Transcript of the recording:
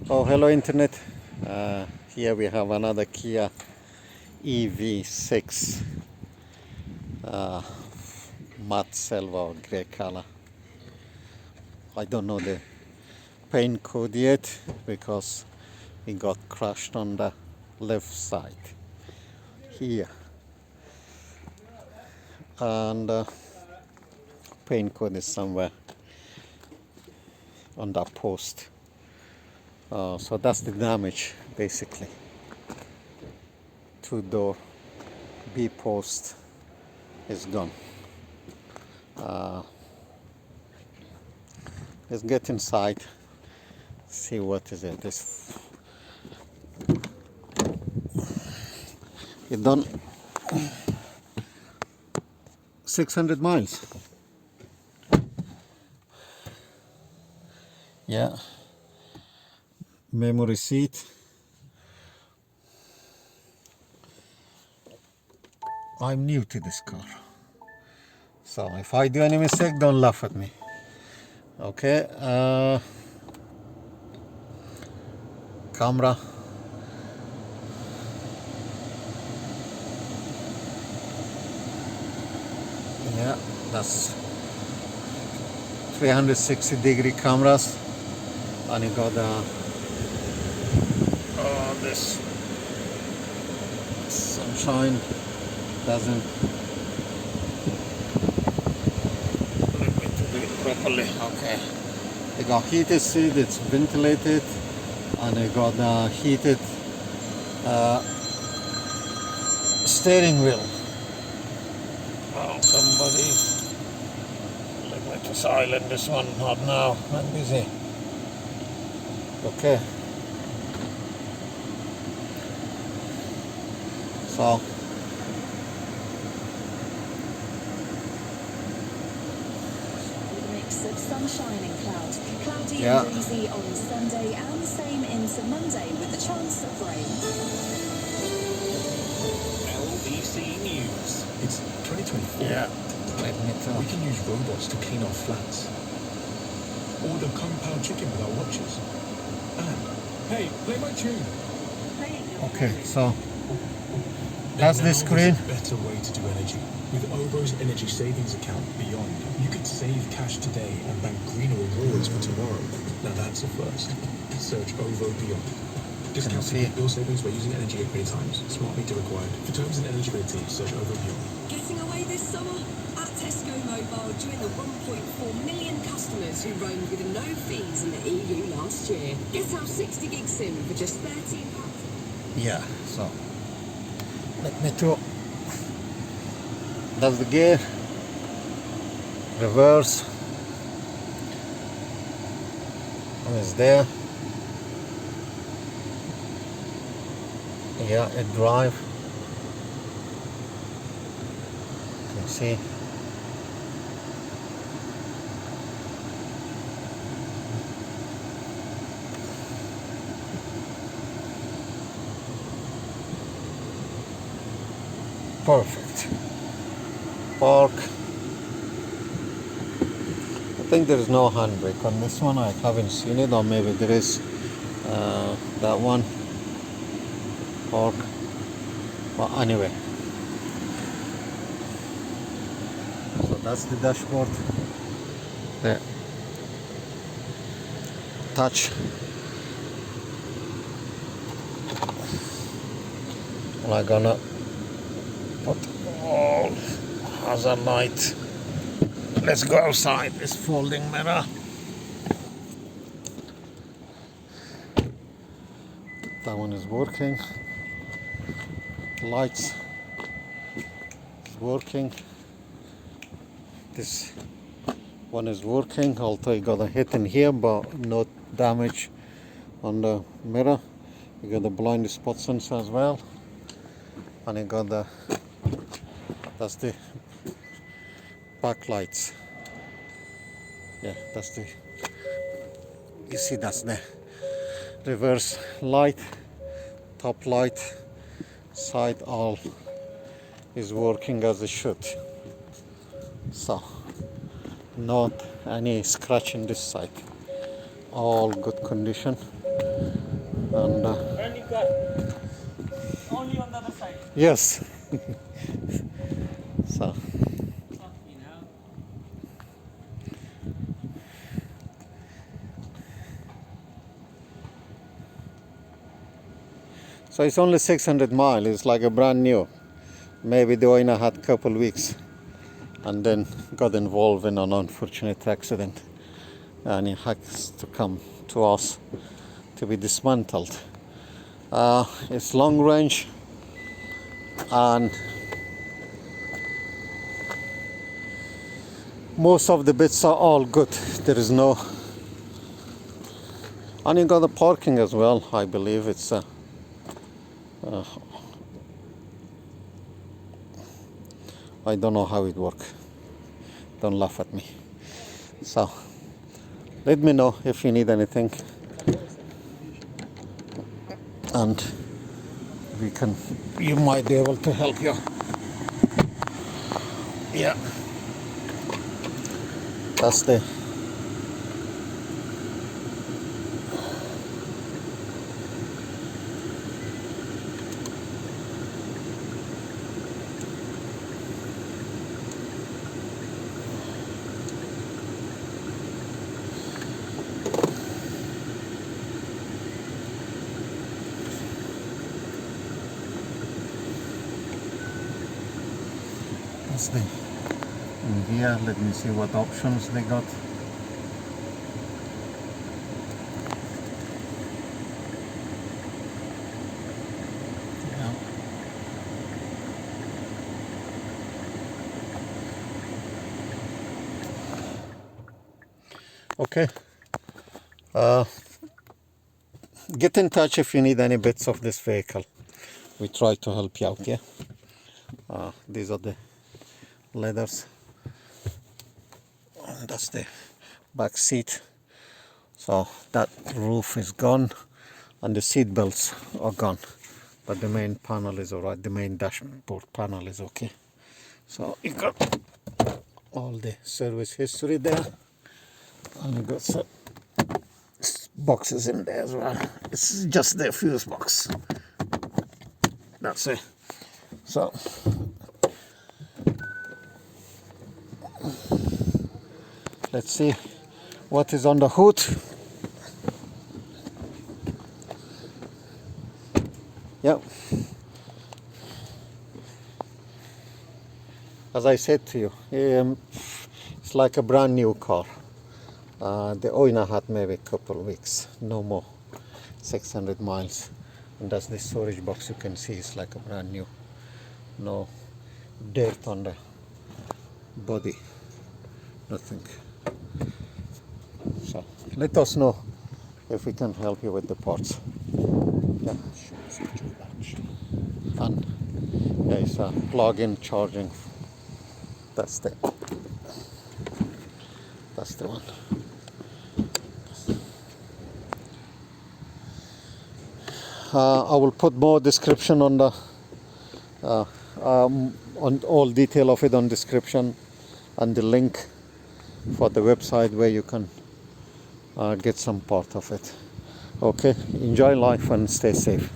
Oh, hello internet. Here we have another Kia EV6 matte silver or grey color. I don't know the paint code yet because it got crushed on the left side here, and paint code is somewhere on that post. So that's the damage basically. Two-door B post is gone. Let's get inside, see what is it. It done 600 miles. Yeah. Memory seat. I'm new to this car, so if I do any mistake, don't laugh at me. Okay. Camera. Yeah, that's 360-degree cameras, and you got this sunshine doesn't let me to do it properly. Okay, you got heated seat, it's ventilated, and you got the heated steering wheel. Oh, somebody's, let me to silent this one, not now, I'm busy. Okay, so mix of sunshine and cloud. Cloudy yeah. and breezy on Sunday and same into Monday with the chance of rain. LBC News. It's 2024. Yeah. Let me tell. We can use robots to clean our flats. Order compound chicken with our watches. And, hey, play my tune. Okay, so that's the screen. There's a better way to do energy. With OVO's energy savings account Beyond, you could save cash today and bank greener rewards for tomorrow. Now that's a first. Search OVO Beyond. Discounts to bill savings by using energy at many times. Smart meter required. For terms and eligibility, search OVO Beyond. Getting away this summer? At Tesco Mobile, join the 1.4 million customers who roamed with no fees in the EU last year. Get our 60 gig SIM for just £13. Yeah, so let me to. That's the gear. Reverse. And it's there. Yeah, a drive. You can see. Perfect. Park. I think there is no handbrake on this one. I haven't seen it, or maybe there is. That one. Park. But anyway, so that's the dashboard. The touch. I'm gonna put all hazard light. Let's go outside. This folding mirror. That one is working. Lights is working. This one is working, although you got a hit in here, but no damage on the mirror. You got the blind spot sensor as well, and you got that's the back lights. Yeah, that's the, you see, that's the reverse light, top light, side all is working as it should. So not any scratch in this side. all good condition, and And you got only on the other side. yes. So You know. so it's only 600 miles. It's like a brand new. Maybe the owner had couple weeks and then got involved in an unfortunate accident, and it has to come to us to be dismantled. It's long range, and most of the bits are all good. There is no, and you got the parking as well. I believe it's I don't know how it works. Don't laugh at me. So let me know if you need anything, and you might be able to help you. Yeah, that's the in here. Let me see what options they got. Yeah. Okay. Get in touch if you need any bits of this vehicle. We try to help you out. Yeah. These are the leathers. And that's the back seat. So that roof is gone, and the seat belts are gone, but the main panel is alright. The main dashboard panel is okay. So you got all the service history there, and you got some boxes in there as well. It's just the fuse box. That's it. So let's see what is on the hood. Yep. As I said to you, it's like a brand new car. The owner had maybe a couple of weeks, no more, 600 miles. And that's the storage box. You can see it's like a brand new. No dirt on the body, nothing. So let us know if we can help you with the parts. Yeah. And yeah, it's a plug-in charging. That's the one. I will put more description on the on all detail of it on description, and the link for the website where you can get some part of it. Okay, enjoy life and stay safe.